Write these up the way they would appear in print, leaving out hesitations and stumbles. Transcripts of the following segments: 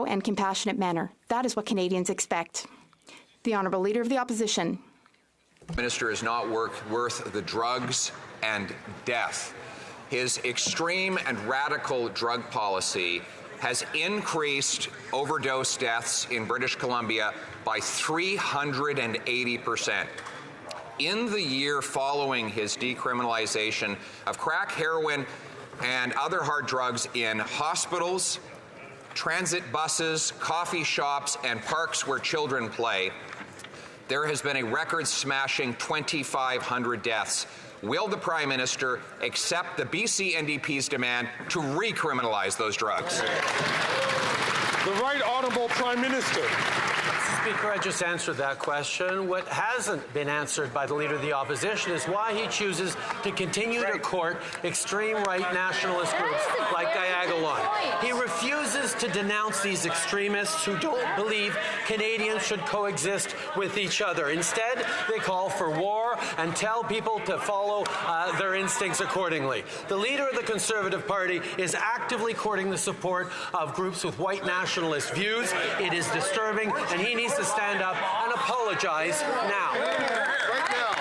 thorough and compassionate manner. That is what Canadians expect. The Honourable Leader of the Opposition. The Minister is not worth the drugs and death. His extreme and radical drug policy has increased overdose deaths in British Columbia by 380%. In the year following his decriminalization of crack, heroin, and other hard drugs in hospitals, transit buses, coffee shops, and parks where children play, there has been a record-smashing 2,500 deaths. Will the Prime Minister accept the BC NDP's demand to recriminalize those drugs? The Right Honourable Prime Minister. Speaker, I just answered that question. What hasn't been answered by the Leader of the Opposition is why he chooses to continue to court extreme right nationalist groups like Diagolon. He refuses to denounce these extremists who don't believe Canadians should coexist with each other. Instead, they call for war and tell people to follow their instincts accordingly. The Leader of the Conservative Party is actively courting the support of groups with white nationalist views. It is disturbing, and he needs to stand up and apologize now. Right now.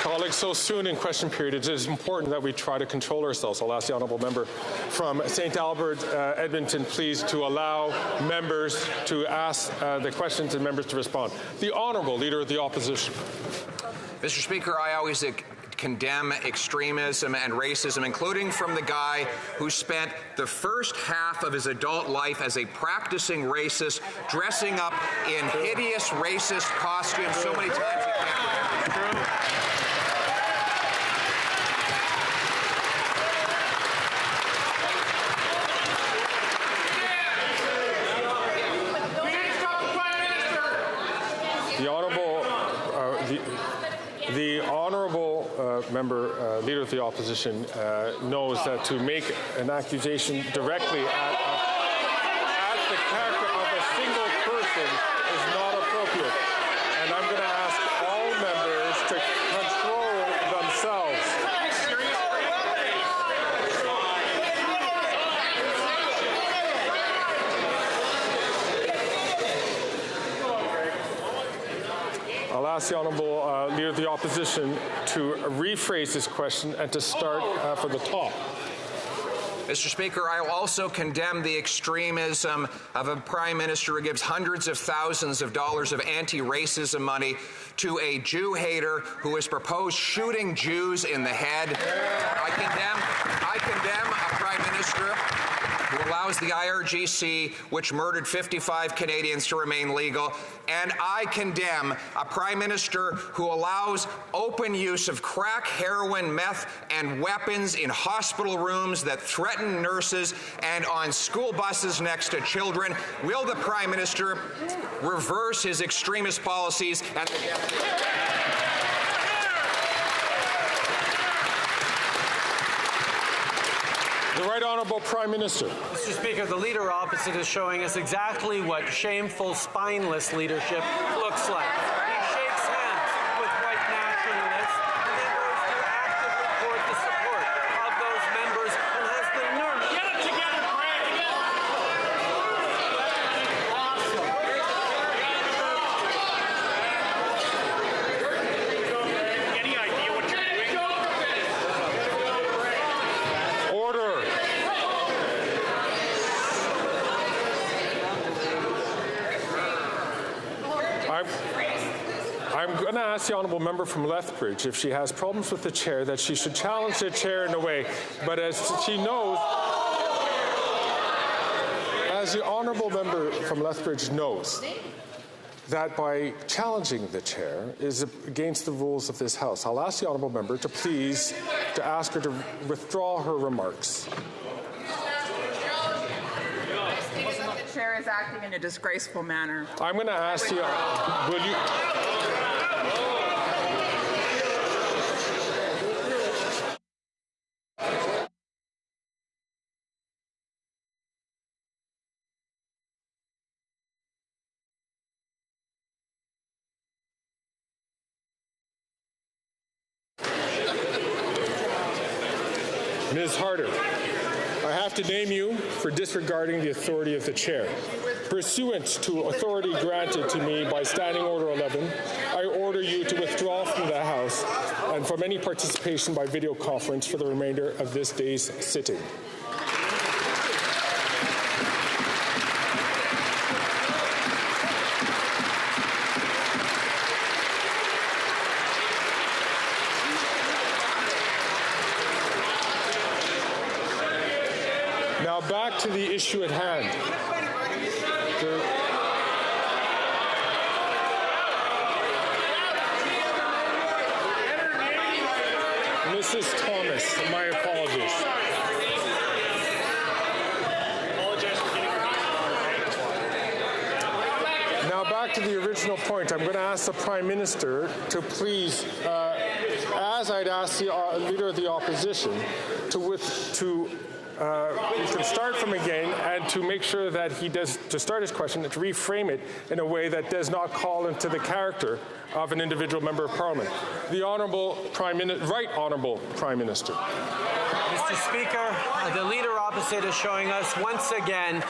Colleagues, so soon in question period, it is important that we try to control ourselves. I'll ask the honourable member from St. Albert, Edmonton, please, to allow members to ask the questions and members to respond. The Honourable Leader of the Opposition. Mr. Speaker, I always condemn extremism and racism, including from the guy who spent the first half of his adult life as a practicing racist, dressing up in hideous racist costumes so many times he can't remember. The Honourable member, Leader of the Opposition, knows that to make an accusation directly at the character of a single person is not appropriate. And I'm going to ask all members to control themselves. I'll ask the Honourable Leader of the Opposition to rephrase this question and to start from the top. Mr. Speaker, I will also condemn the extremism of a Prime Minister who gives hundreds of thousands of dollars of anti-racism money to a Jew hater who has proposed shooting Jews in the head. I condemn a Prime Minister who allows the IRGC, which murdered 55 Canadians, to remain legal. And I condemn a Prime Minister who allows open use of crack, heroin, meth, and weapons in hospital rooms that threaten nurses and on school buses next to children. Will the Prime Minister reverse his extremist policies and The Right Honourable Prime Minister. Mr. Speaker, the Leader opposite is showing us exactly what shameful, spineless leadership looks like. He shakes hands with white nationalists and then goes to actively court the support of those members and has the nerve. Get it together, Greg! Any idea what you're doing? Order. I'm going to ask the honourable member from Lethbridge if she has problems with the chair, that she should challenge the chair in a way. But as she knows, as the honourable member from Lethbridge knows, that by challenging the chair is against the rules of this House. I'll ask the honourable member to please to ask her to withdraw her remarks. The chair is acting in a disgraceful manner. I'm going to ask you, will you... Ms. Harder, I have to name you for disregarding the authority of the chair. Pursuant to authority granted to me by Standing Order 11, I order you to withdraw from the House and from any participation by video conference for the remainder of this day's sitting. Now back to the issue at hand. Mrs. Thomas, my apologies. Now back to the original point. I'm going to ask the Prime Minister to please, as I'd ask the Leader of the Opposition, you can start from again and to make sure that he does, to start his question, to reframe it in a way that does not call into the character of an individual member of Parliament. The Honourable Right Honourable Prime Minister. Mr. Speaker, the Leader opposite is showing us once again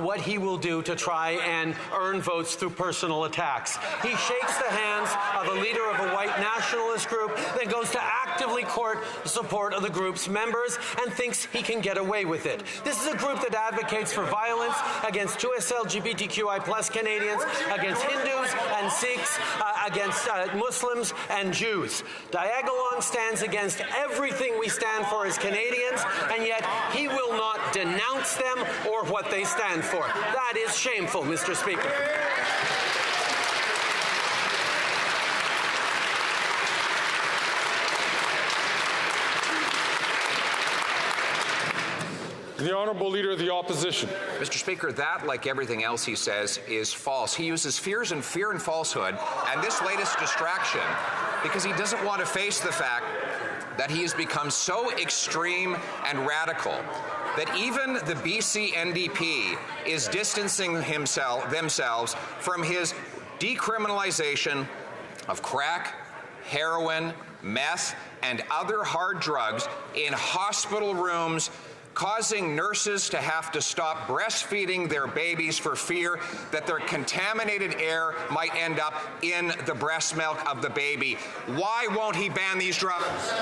what he will do to try and earn votes through personal attacks. He shakes the hands of a leader of a white nationalist group, then goes to actively court the support of the group's members and thinks he can get away with it. This is a group that advocates for violence against US LGBTQI+ Canadians, against Hindus and Sikhs, against Muslims and Jews. Diagolon stands against everything we stand for as Canadians, and yet he will not denounce them or what they stand for. That is shameful, Mr. Speaker. The Honourable Leader of the Opposition. Mr. Speaker, that, like everything else he says, is false. He uses fear and falsehood and this latest distraction because he doesn't want to face the fact that he has become so extreme and radical that even the BC NDP is distancing themselves from his decriminalization of crack, heroin, meth, and other hard drugs in hospital rooms, causing nurses to have to stop breastfeeding their babies for fear that their contaminated air might end up in the breast milk of the baby. Why won't he ban these drugs?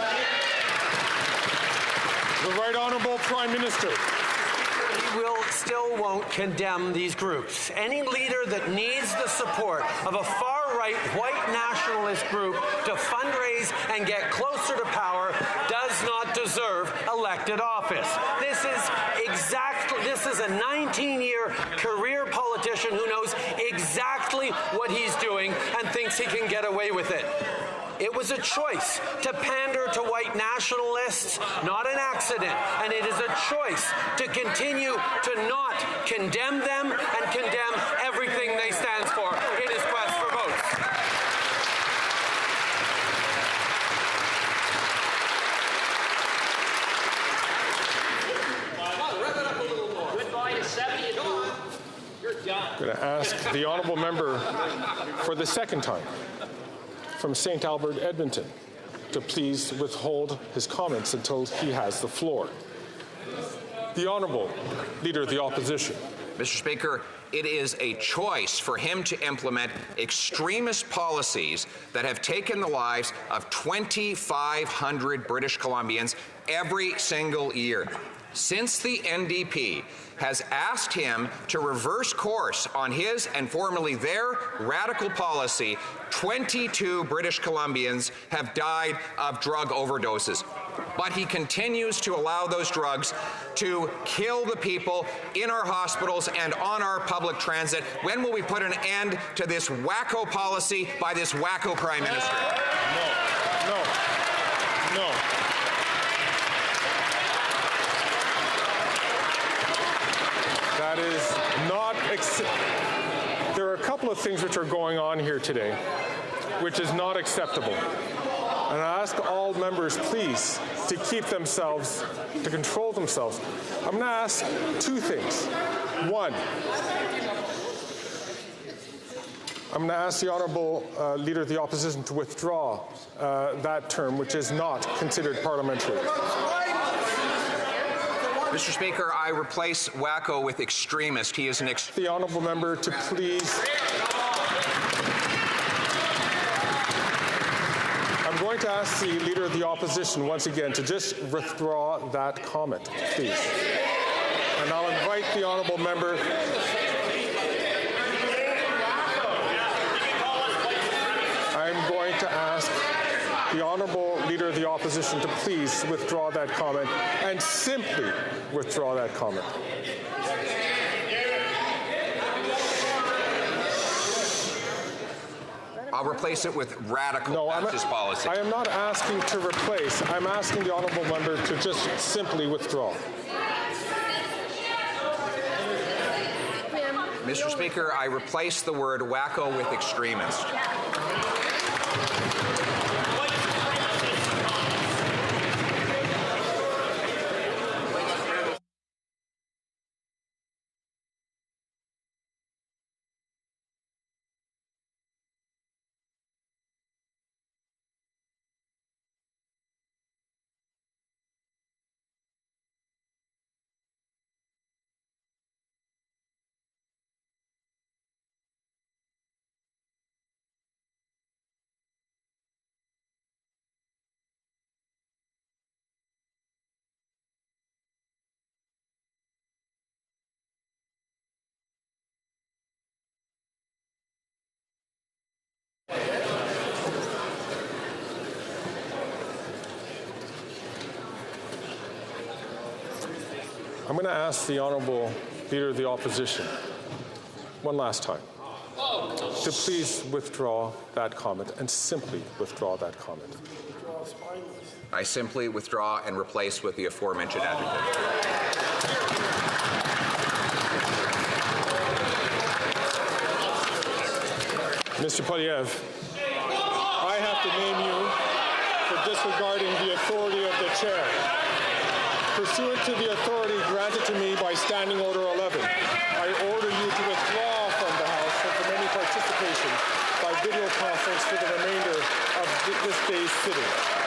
The Right Honourable Prime Minister. He still won't condemn these groups. Any leader that needs the support of a far-right white nationalist group to fundraise and get closer to power does not deserve elected office. This is a 19-year career politician who knows exactly what he's doing and thinks he can get away with it. It was a choice to pander to white nationalists, not an accident, and it is a choice to continue to not condemn them and condemn everything they stand for in his quest for votes. I'm going to ask the Honourable Member for the second time from St. Albert, Edmonton, to please withhold his comments until he has the floor. The Honourable Leader of the Opposition. Mr. Speaker, it is a choice for him to implement extremist policies that have taken the lives of 2,500 British Columbians every single year. Since the NDP has asked him to reverse course on his and formerly their radical policy, 22 British Columbians have died of drug overdoses. But he continues to allow those drugs to kill the people in our hospitals and on our public transit. When will we put an end to this wacko policy by this wacko Prime Minister? No. That is not there are a couple of things which are going on here today which is not acceptable. And I ask all members, please, to keep themselves, to control themselves. I'm going to ask two things. One, I'm going to ask the Honourable Leader of the Opposition to withdraw that term, which is not considered parliamentary. Mr. Speaker, I replace wacko with extremist. He is an The honourable member to please. I'm going to ask the Leader of the Opposition once again to just withdraw that comment, please. And I'll invite the honourable member. I'm going to ask the honourable Leader of the Opposition to please withdraw that comment and simply withdraw that comment. I'll replace it with radical leftist policy. I am not asking to replace. I'm asking the honourable member to just simply withdraw. Mr. Speaker, I replace the word wacko with extremist. I'm going to ask the honourable Leader of the Opposition one last time to please withdraw that comment and simply withdraw that comment. I simply withdraw and replace with the aforementioned adjective. Mr. Poilievre, I have to name you for disregarding the authority of the chair. Pursuant to the authority granted to me by Standing Order 11, I order you to withdraw from the House and from any participation by video conference for the remainder of this day's sitting.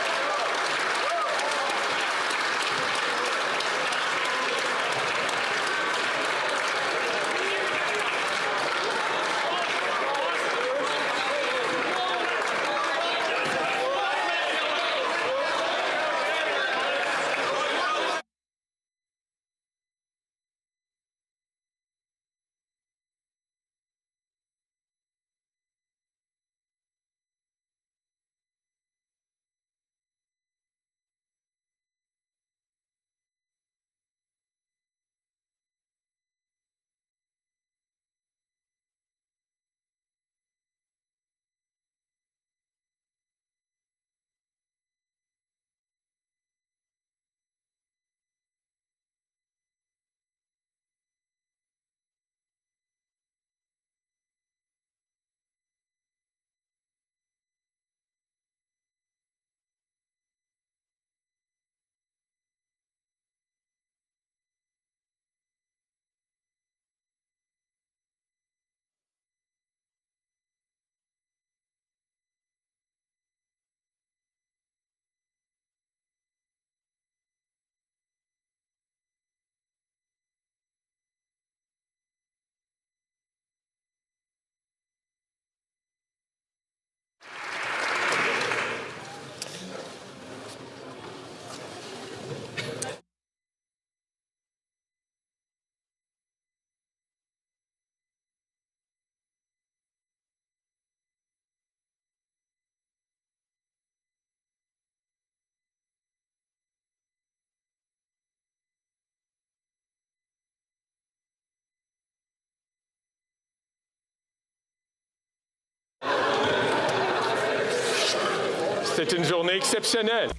C'est une journée exceptionnelle.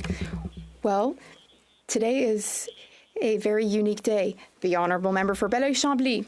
Well, today is a very unique day. The Honourable Member for Belleuil-Chambly.